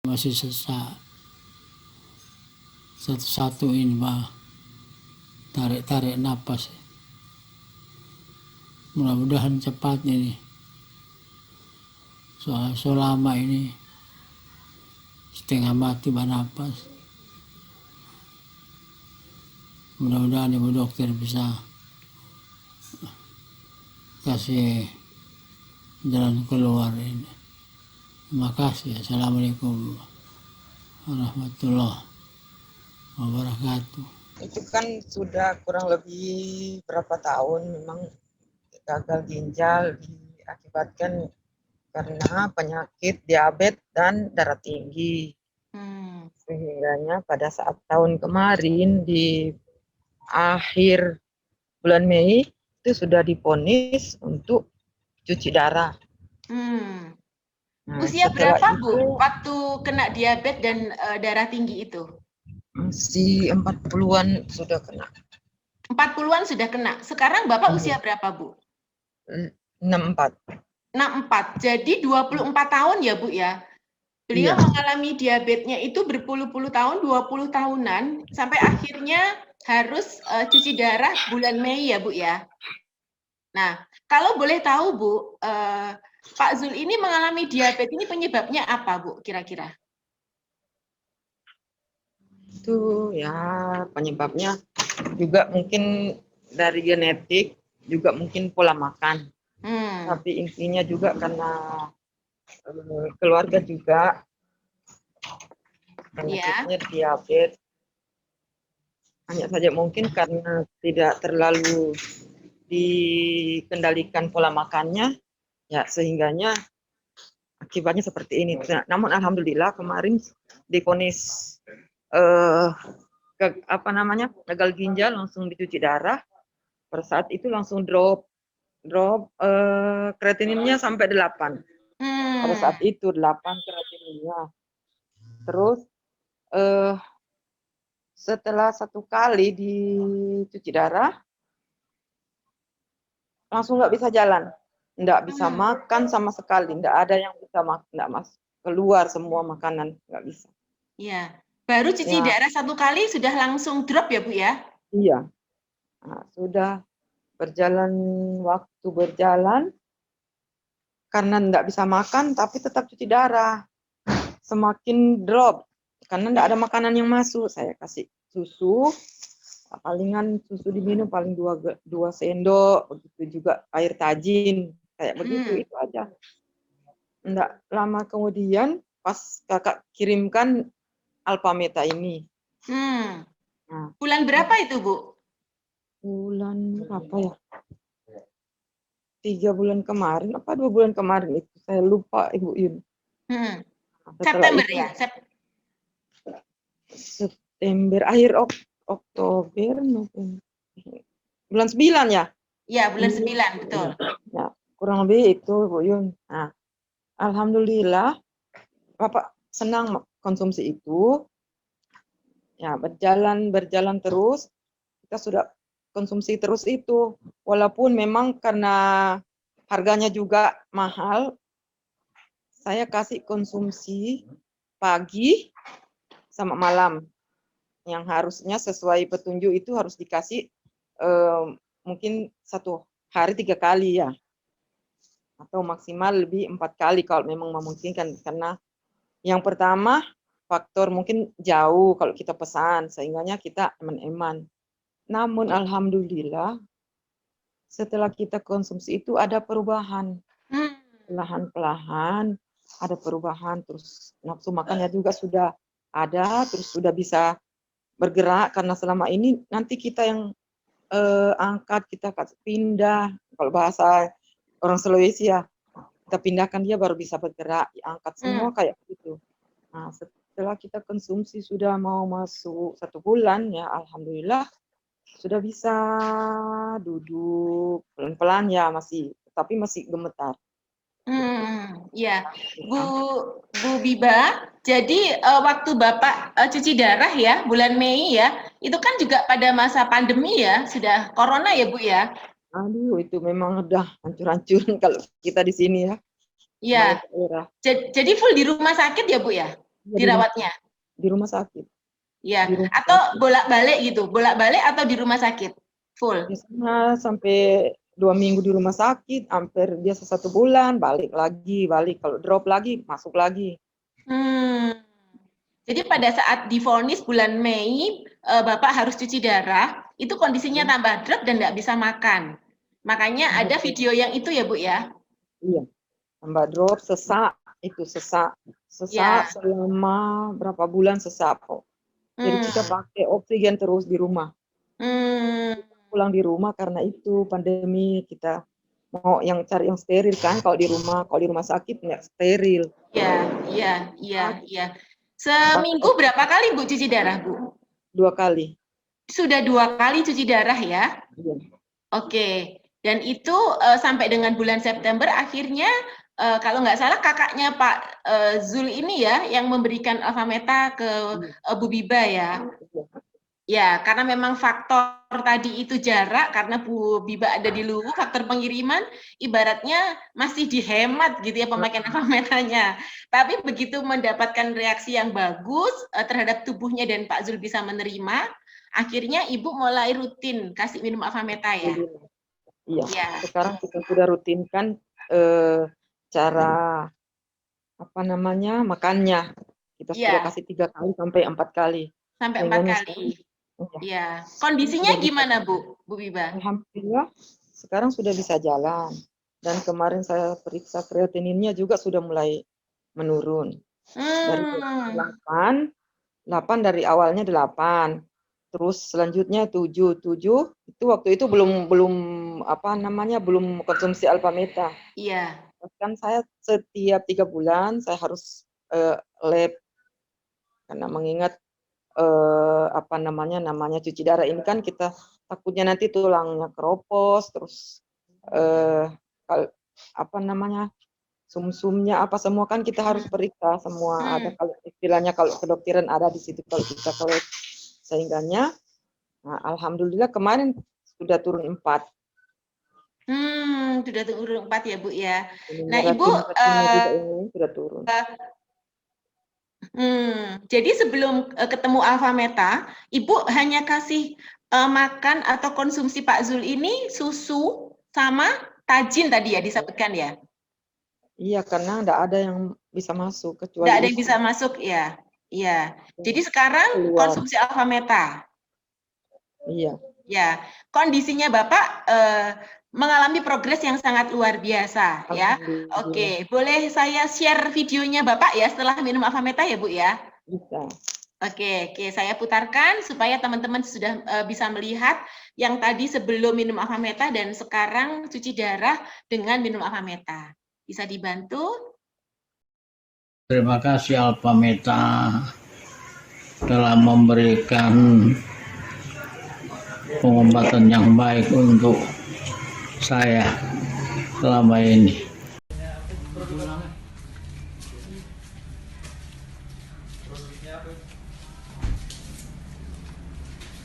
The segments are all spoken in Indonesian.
masih sesak. Satu-satu ini mah tarik napas. Mudah-mudahan cepat ini. Soal selama ini setengah mati bernapas. Mudah-mudahan ibu dokter bisa kasih jalan keluar ini. Terima kasih. Assalamualaikum warahmatullahi wabarakatuh. Itu kan sudah kurang lebih berapa tahun memang gagal ginjal diakibatkan karena penyakit diabetes dan darah tinggi. Sehingganya pada saat tahun kemarin di akhir bulan Mei itu sudah divonis untuk cuci darah. Nah, Usia setelah berapa, itu, Bu, waktu kena diabetes dan darah tinggi itu? masih 40-an sudah kena. 40-an sudah kena. Sekarang Bapak usia berapa, Bu? 64. 64. Jadi 24 tahun ya, Bu ya? Beliau Iya. mengalami diabetesnya itu berpuluh-puluh tahun, 20 tahunan, sampai akhirnya harus cuci darah bulan Mei ya, Bu ya? Nah, kalau boleh tahu, Bu, Pak Zul ini mengalami diabetes ini penyebabnya apa, Bu, kira-kira? Itu ya penyebabnya juga mungkin dari genetik, juga mungkin pola makan. Tapi intinya juga karena keluarga juga penyakitnya diabetes. Hanya saja mungkin karena tidak terlalu dikendalikan pola makannya, ya sehingganya akibatnya seperti ini. Nah, namun alhamdulillah kemarin divonis gagal ginjal, langsung dicuci darah. Pada saat itu langsung drop kreatininnya sampai 8. Pada saat itu 8 kreatininnya. Terus setelah 1 kali dicuci darah, langsung nggak bisa jalan, nggak bisa makan sama sekali, nggak ada yang bisa makan, keluar semua makanan, nggak bisa. Iya, baru cuci darah 1 kali sudah langsung drop ya, Bu ya? Iya, nah, sudah waktu berjalan, karena nggak bisa makan tapi tetap cuci darah, semakin drop karena nggak ada makanan yang masuk. Saya kasih susu, palingan susu diminum paling 2 sendok, begitu juga air tajin kayak begitu, itu aja. Nggak lama kemudian pas kakak kirimkan Alpameta ini. Nah, bulan berapa itu, Bu? Bulan apa ya? 3 bulan kemarin apa 2 bulan kemarin itu, saya lupa Ibu Yun. September itu, ya? September, akhir Oktober, November. Bulan 9 ya? Iya, bulan 9, betul. Ya, kurang lebih itu Bu Yun. Nah, alhamdulillah Bapak senang konsumsi itu. Ya, berjalan terus. Kita sudah konsumsi terus itu. Walaupun memang karena harganya juga mahal, saya kasih konsumsi pagi sama malam. Yang harusnya sesuai petunjuk itu harus dikasih mungkin 1 hari 3 kali ya. Atau maksimal lebih 4 kali kalau memang memungkinkan. Karena yang pertama, faktor mungkin jauh kalau kita pesan, sehingganya kita eman-eman. Namun alhamdulillah, setelah kita konsumsi itu ada perubahan. Perlahan-perlahan ada perubahan, terus nafsu makannya juga sudah ada, terus sudah bisa bergerak, karena selama ini nanti kita yang angkat, kita pindah, kalau bahasa orang Sulawesi ya, kita pindahkan dia baru bisa bergerak, diangkat semua kayak begitu. Nah, setelah kita konsumsi sudah mau masuk 1 bulan ya, alhamdulillah sudah bisa duduk pelan-pelan ya, tapi masih gemetar. Ya, Bu Biba, jadi waktu Bapak cuci darah ya, bulan Mei ya, itu kan juga pada masa pandemi ya, sudah corona ya, Bu ya? Aduh, itu memang udah hancur-hancuran kalau kita di sini ya. Iya. Jadi full di rumah sakit ya, Bu ya? Ya, dirawatnya? di rumah sakit. Ya, Di rumah atau sakit. bolak-balik gitu, bolak-balik atau di rumah sakit full? Biasanya sampai 2 minggu di rumah sakit, hampir biasa 1 bulan, balik lagi, balik. Kalau drop lagi, masuk lagi. Hmm. Jadi pada saat divonis bulan Mei, Bapak harus cuci darah, itu kondisinya Ya. tambah drop dan nggak bisa makan. Makanya ada video yang itu ya Bu ya? Iya, tambah drop, sesak, itu sesak Ya. selama berapa bulan sesak kok. Jadi kita Hmm. pakai oksigen terus di rumah. Hmm. Pulang di rumah karena itu pandemi, kita mau yang cari yang steril kan kalau di rumah sakit nggak steril. Iya. Seminggu berapa kali Bu cuci darah Bu? 2 kali. Sudah 2 kali cuci darah ya? Iya. Oke. Dan itu sampai dengan bulan September akhirnya kalau nggak salah kakaknya Pak Zul ini ya yang memberikan Alfameta ke Bu Biba ya. Iya. Ya, karena memang faktor tadi itu jarak, karena Bu Biba ada di Luwu, faktor pengiriman ibaratnya masih dihemat gitu ya pemakaian Alfametanya. Tapi begitu mendapatkan reaksi yang bagus terhadap tubuhnya dan Pak Zul bisa menerima, akhirnya Ibu mulai rutin kasih minum Alfameta ya? Iya. Ya. Sekarang kita sudah rutinkan cara makannya. Kita sudah Iya, kasih 3 kali sampai 4 kali. sampai 4 Sehingga kali. sekarang, Ya. Kondisinya gimana Bu Biba? alhamdulillah sekarang sudah bisa jalan. Dan kemarin saya periksa kreatininnya juga sudah mulai menurun. Dari 8 dari awalnya 8. Terus selanjutnya 7 itu waktu itu belum belum konsumsi Alfameta. Iya. Kan saya setiap 3 bulan saya harus lab karena mengingat namanya cuci darah ini kan kita takutnya nanti tulangnya keropos, terus sumsumnya apa semua kan kita harus periksa semua. Ada kalau istilahnya kalau kedokteran ada di situ kalau kita collect. Sehingganya alhamdulillah kemarin sudah turun 4. Sudah turun 4 ya Bu ya. Nah Ibu Racun juga ini sudah turun. Jadi sebelum ketemu Alfameta, Ibu hanya kasih makan atau konsumsi Pak Zul ini susu sama tajin tadi ya disebutkan ya? Iya, karena enggak ada yang bisa masuk Tidak kecuali ada yang usus. bisa masuk ya? Iya. Jadi sekarang Keluar. konsumsi Alfameta. Iya. Ya, kondisinya Bapak mengalami progres yang sangat luar biasa ya. Oke, boleh saya share videonya Bapak ya setelah minum Alfameta ya Bu ya? Bisa. Oke, saya putarkan supaya teman-teman sudah bisa melihat yang tadi sebelum minum Alfameta dan sekarang cuci darah dengan minum Alfameta. Bisa dibantu? Terima kasih Alfameta telah memberikan pengobatan yang baik untuk saya selama ini.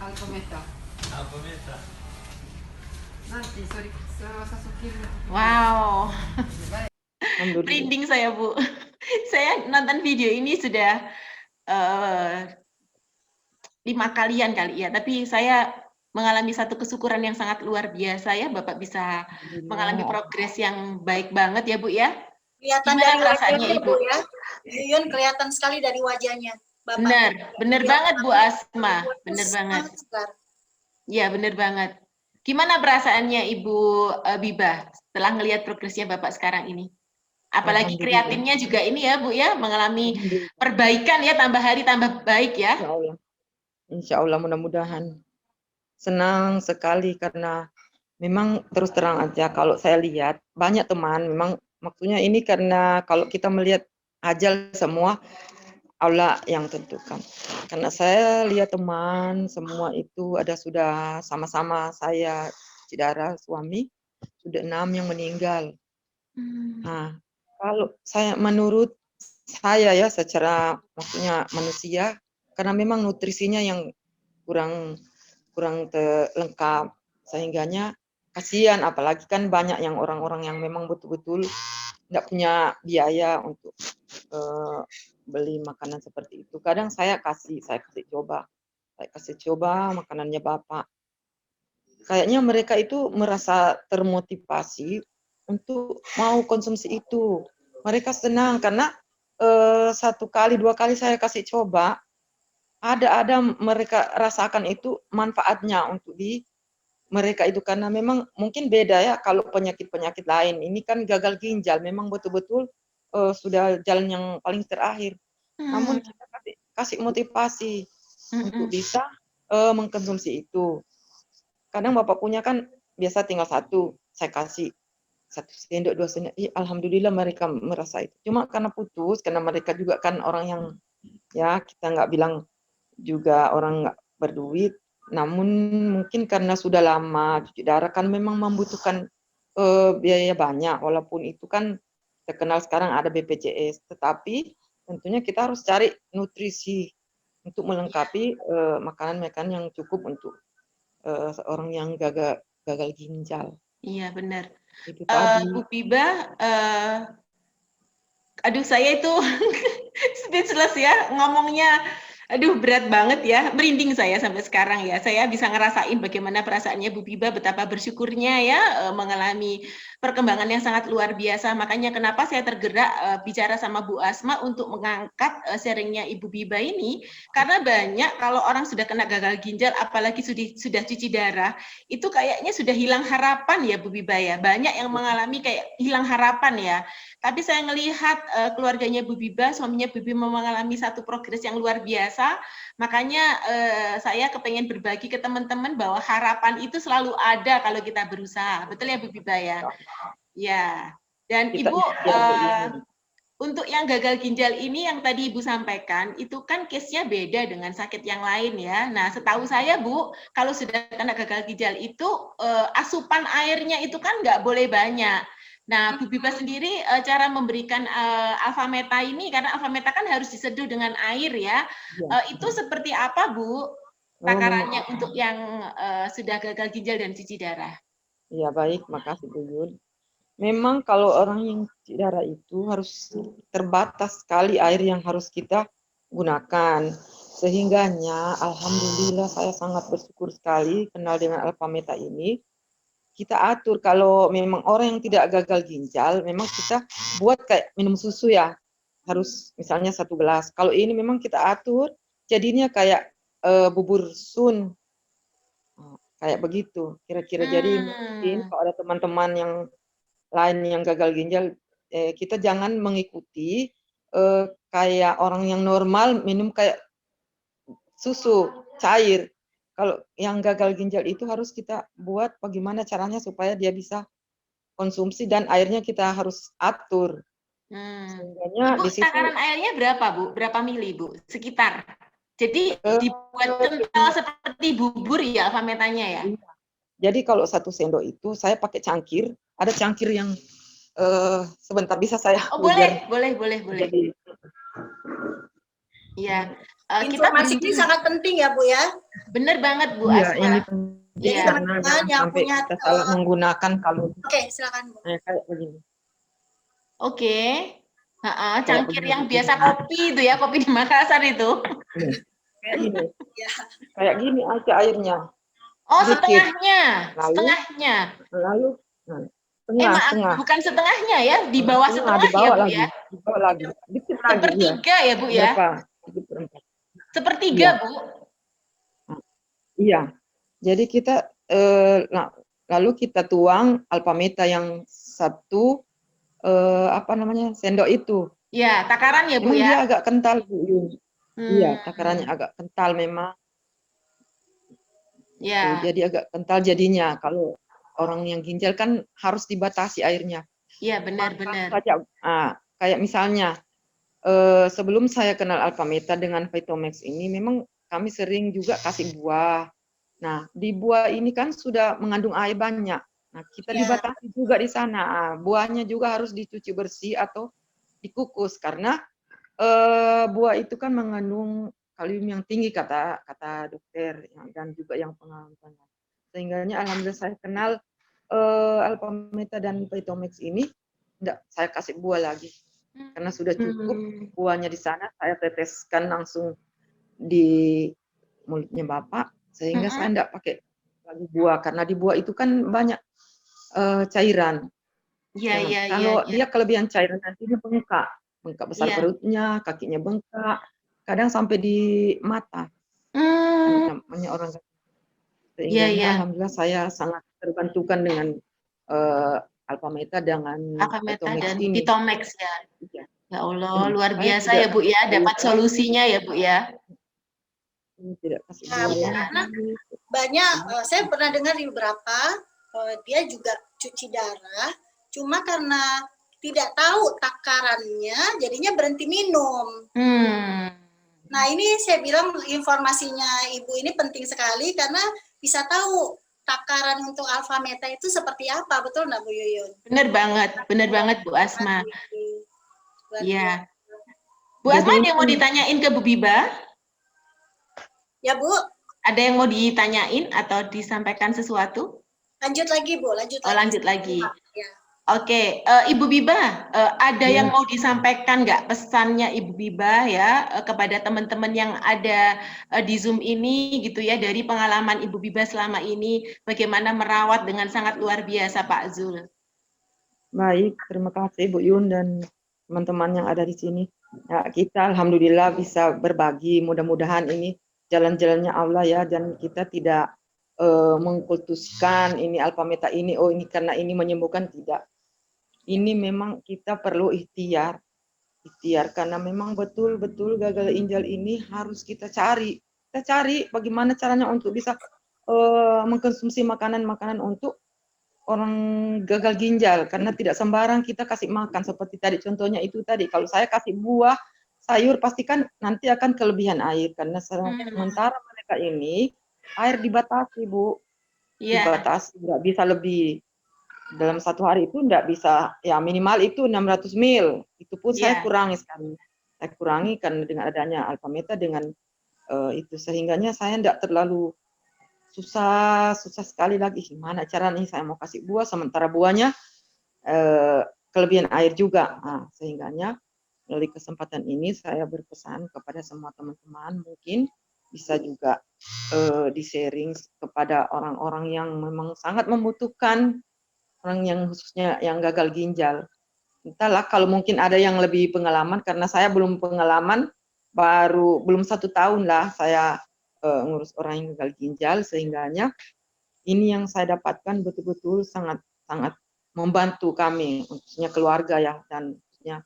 Alfameta. Nanti masukin. Wow. Alhamdulillah. Merinding saya Bu. Saya nonton video ini sudah 5 kalian kali ya, tapi saya mengalami satu kesyukuran yang sangat luar biasa ya, Bapak bisa mengalami progres yang baik banget ya Bu ya. Kelihatan Gimana dari rasanya wajahnya Ibu? ya, Yuyun kelihatan sekali dari wajahnya. Bapak. Benar banget Bu Asma, benar banget. Ya benar banget. Gimana perasaannya Ibu Biba setelah melihat progresnya Bapak sekarang ini? Apalagi kreatinnya juga ini ya Bu ya, mengalami perbaikan ya, tambah hari tambah baik ya. Insya Allah mudah-mudahan. Senang sekali karena memang terus terang aja kalau saya lihat banyak teman memang maksudnya ini karena kalau kita melihat ajal semua Allah yang tentukan. Karena saya lihat teman semua itu ada sudah sama-sama saya darah suami sudah 6 yang meninggal. Nah, kalau menurut saya ya secara maksudnya manusia karena memang nutrisinya yang kurang lengkap sehingganya kasihan apalagi kan banyak yang orang-orang yang memang betul-betul nggak punya biaya untuk beli makanan seperti itu. Kadang saya kasih coba. Saya kasih coba makanannya Bapak. Kayaknya mereka itu merasa termotivasi untuk mau konsumsi itu. Mereka senang karena 1 kali 2 kali saya kasih coba, ada mereka rasakan itu manfaatnya untuk di mereka itu, karena memang mungkin beda ya kalau penyakit-penyakit lain. Ini kan gagal ginjal, memang betul-betul sudah jalan yang paling terakhir. Namun Hmm, kita kasih motivasi untuk mm-mm. bisa mengkonsumsi itu. Kadang Bapak punya kan biasa tinggal 1, saya kasih 1 sendok, 2 sendok. Alhamdulillah mereka merasa itu. Cuma karena putus, karena mereka juga kan orang yang ya kita nggak bilang juga orang nggak berduit, namun mungkin karena sudah lama cuci darah kan memang membutuhkan biaya banyak, walaupun itu kan terkenal sekarang ada BPJS, tetapi tentunya kita harus cari nutrisi untuk melengkapi makanan-makanan yang cukup untuk seorang yang gagal ginjal. Iya benar. Itu tadi. Bu Biba, aduh saya itu speechless ya ngomongnya. Aduh berat banget ya, merinding saya sampai sekarang ya. Saya bisa ngerasain bagaimana perasaannya Bu Biba, betapa bersyukurnya ya mengalami perkembangan yang sangat luar biasa. Makanya kenapa saya tergerak bicara sama Bu Asma untuk mengangkat sharingnya Ibu Biba ini, karena banyak kalau orang sudah kena gagal ginjal, apalagi sudah cuci darah, itu kayaknya sudah hilang harapan ya Bu Biba ya. Banyak yang mengalami kayak hilang harapan ya. Tapi saya melihat keluarganya Bu Biba, suaminya Bu Biba mengalami satu progres yang luar biasa. Makanya saya kepengen berbagi ke teman-teman bahwa harapan itu selalu ada kalau kita berusaha. Betul ya Bu Biba ya? Ya. Dan Kita Ibu, ikhtiar begini. untuk yang gagal ginjal ini yang tadi Ibu sampaikan, itu kan case-nya beda dengan sakit yang lain ya. Nah, setahu saya Bu, kalau sudah kena gagal ginjal itu asupan airnya itu kan nggak boleh banyak. Nah, Bu Biba sendiri cara memberikan alfa meta ini, karena alfa meta kan harus diseduh dengan air ya. Itu seperti apa Bu takarannya untuk yang sudah gagal ginjal dan cuci darah? Ya baik, makasih Bu Yun. Memang kalau orang yang cuci darah itu harus terbatas sekali air yang harus kita gunakan. Sehingganya, alhamdulillah saya sangat bersyukur sekali kenal dengan Alpha Meta ini. Kita atur kalau memang orang yang tidak gagal ginjal, memang kita buat kayak minum susu ya. Harus misalnya 1 gelas. Kalau ini memang kita atur, jadinya kayak bubur sun. Kayak begitu. Kira-kira jadi mungkin Hmm. kalau ada teman-teman yang lain yang gagal ginjal, kita jangan mengikuti kayak orang yang normal minum kayak susu cair. Kalau yang gagal ginjal itu harus kita buat bagaimana caranya supaya dia bisa konsumsi dan airnya kita harus atur. Sehingga Ibu, di situ takaran airnya berapa, Bu? Berapa mili, Bu? Sekitar. Jadi eh, dibuat kental seperti bubur ya alfametanya ya? iya. Jadi kalau 1 sendok itu saya pakai cangkir, ada cangkir yang sebentar bisa saya Oh, biar boleh, boleh, boleh, boleh. jadi Iya. Kita Informasi ini sangat penting ya Bu ya. bener banget Bu iya ini Asma. penting Jadi Iya. karena teman-teman jangan yang sampai punya kita salah menggunakan kalau oke, silakan Bu. kayak begini. Oke. Kayak Cangkir begini. yang biasa kopi itu ya, kopi di Makassar itu. Nih, kayak gini. Ya. Kayak gini aja airnya. Oh, Sedikit. setengahnya. Lalu Setengahnya. lalu nah, setengah Maaf, setengah. bukan setengahnya ya, di bawah Setengah setengah ya, dibawa Bu lagi. ya. Dibawa lagi. Dikit lagi ya. Sepertiga ya, Bu ya. Berapa? 1/4. Sepertiga, Iya. Bu. Iya. Jadi kita lalu kita tuang alpameta yang 1 apa namanya? Sendok itu. Ya, takaran ya, Bu Memang ya. dia agak kental, Bu Yun. Iya, Hmm, takarannya agak kental memang. Tuh, ya. jadi agak kental jadinya. Kalau orang yang ginjal kan harus dibatasi airnya. Iya, Makan benar-benar. saja. Kayak misalnya sebelum saya kenal Alphameta dengan Vitomax ini, memang kami sering juga kasih buah. Nah, di buah ini kan sudah mengandung air banyak. Nah, kita Ya. dibatasi juga di sana. Buahnya juga harus dicuci bersih atau dikukus karena buah itu kan mengandung kalium yang tinggi kata dokter dan juga yang pengalaman. Sehingganya alhamdulillah saya kenal Alphameta dan Vitomax ini enggak saya kasih buah lagi. Karena sudah cukup buahnya di sana, saya teteskan langsung di mulutnya Bapak, sehingga saya enggak pakai lagi buah, karena di buah itu kan banyak cairan. Iya, Ya, iya, iya, kalau iya. dia kelebihan cairan nanti dia bengkak besar Iya. perutnya, kakinya bengkak, kadang sampai di mata. Namanya orang. Iya, Sehingga iya. alhamdulillah saya sangat terbantukan dengan Alphameta dengan Alphameta Etomax dan ini. Vitomex ya. Iya. Ya Allah, luar Saya biasa tidak ya Bu ya, dapat kasih solusinya ya Bu ya. tidak kasih Ya, buah Iya. karena lagi. banyak saya pernah dengar di beberapa dia juga cuci darah, cuma karena tidak tahu takarannya, jadinya berhenti minum. Nah, ini saya bilang informasinya Ibu ini penting sekali karena bisa tahu takaran untuk Alphameta itu seperti apa, betul nggak Bu Yuyun? Bener banget Bu Asma. Iya. Bu Asma ada yang mau ditanyain ke Bu Biba? Ya Bu, Ada yang mau ditanyain atau disampaikan sesuatu? lanjut lagi Bu, lanjut Oh, lagi. lanjut lagi. Ya. Oke, Ibu Biba, ada yang mau disampaikan nggak pesannya Ibu Biba ya kepada teman-teman yang ada di Zoom ini gitu ya, dari pengalaman Ibu Biba selama ini, bagaimana merawat dengan sangat luar biasa Pak Zul. Baik, terima kasih Bu Yun dan teman-teman yang ada di sini. Ya, kita alhamdulillah bisa berbagi, mudah-mudahan ini jalan-jalannya Allah ya, dan kita tidak mengkultuskan ini Alphameta ini, oh ini karena ini menyembuhkan, tidak. Ini memang kita perlu ikhtiar karena memang betul-betul gagal ginjal ini harus kita cari. Kita cari bagaimana caranya untuk bisa mengkonsumsi makanan-makanan untuk orang gagal ginjal, karena tidak sembarang kita kasih makan seperti tadi contohnya itu tadi. Kalau saya kasih buah, sayur pastikan nanti akan kelebihan air karena sementara mereka ini air dibatasi Bu, dibatasi nggak bisa lebih. Dalam satu hari itu enggak bisa, ya minimal itu 600 ml. Itu pun saya kurangi sekarang. Saya kurangi karena dengan adanya Alphameta dengan itu sehingganya saya enggak terlalu susah sekali lagi. Gimana caranya saya mau kasih buah sementara buahnya kelebihan air juga. Nah, sehingganya melalui kesempatan ini saya berpesan kepada semua teman-teman mungkin bisa juga di-sharing kepada orang-orang yang memang sangat membutuhkan, orang yang khususnya yang gagal ginjal. Entahlah kalau mungkin ada yang lebih pengalaman, karena saya belum pengalaman, belum 1 tahun lah saya ngurus orang yang gagal ginjal, sehingganya ini yang saya dapatkan betul-betul sangat membantu kami, khususnya keluarga ya, dan khususnya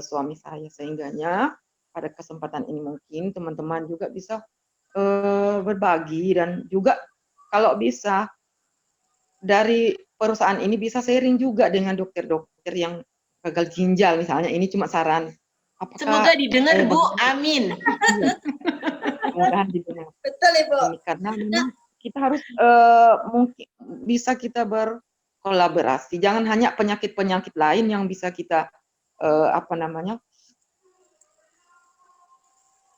suami saya. Sehingganya pada kesempatan ini mungkin teman-teman juga bisa berbagi, dan juga kalau bisa dari perusahaan ini bisa sharing juga dengan dokter-dokter yang gagal ginjal misalnya. Ini cuma saran. Semoga didengar Bu, amin. Mudah-mudahan didengar. Betul Ibu. Ini karena memang kita harus mungkin bisa kita berkolaborasi. Jangan hanya penyakit-penyakit lain yang bisa kita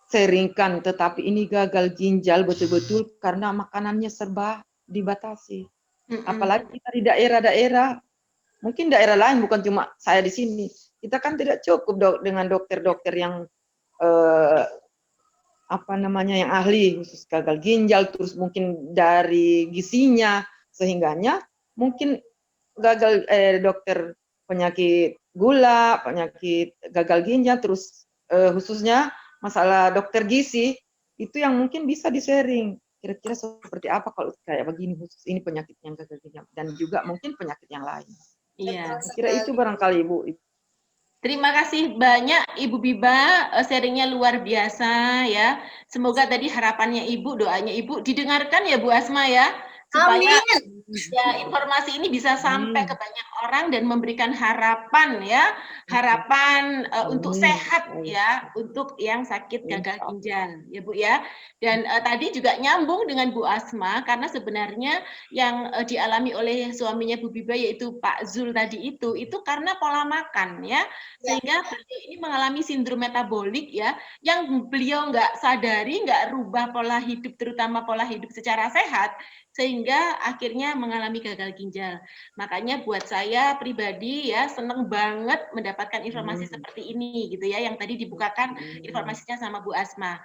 sharingkan, tetapi ini gagal ginjal betul-betul karena makanannya serba dibatasi. Apalagi kita di daerah-daerah, mungkin daerah lain bukan cuma saya di sini. Kita kan tidak cukup dengan dokter-dokter yang yang ahli khusus gagal ginjal, terus mungkin dari gizinya, sehingganya mungkin dokter penyakit gula, penyakit gagal ginjal, terus khususnya masalah dokter gizi itu yang mungkin bisa di-sharing. Kira-kira seperti apa kalau kayak begini, khusus ini penyakit yang gagal ginjal dan juga mungkin penyakit yang lain. Iya. Kira itu barangkali Ibu. Terima kasih banyak Ibu Biba, sharingnya luar biasa ya. Semoga tadi harapannya Ibu, doanya Ibu didengarkan ya Bu Asma ya, supaya ya informasi ini bisa sampai ke banyak orang dan memberikan harapan ya, harapan untuk sehat ya, untuk yang sakit gagal ginjal ya Bu ya. Dan tadi juga nyambung dengan Bu Asma, karena sebenarnya yang dialami oleh suaminya Bu Biba yaitu Pak Zul tadi itu karena pola makan ya, sehingga beliau ini mengalami sindrom metabolik ya, yang beliau nggak sadari, nggak rubah pola hidup, terutama pola hidup secara sehat, sehingga akhirnya yang mengalami gagal ginjal. Makanya buat saya pribadi ya seneng banget mendapatkan informasi seperti ini gitu ya, yang tadi dibukakan informasinya sama Bu Asma.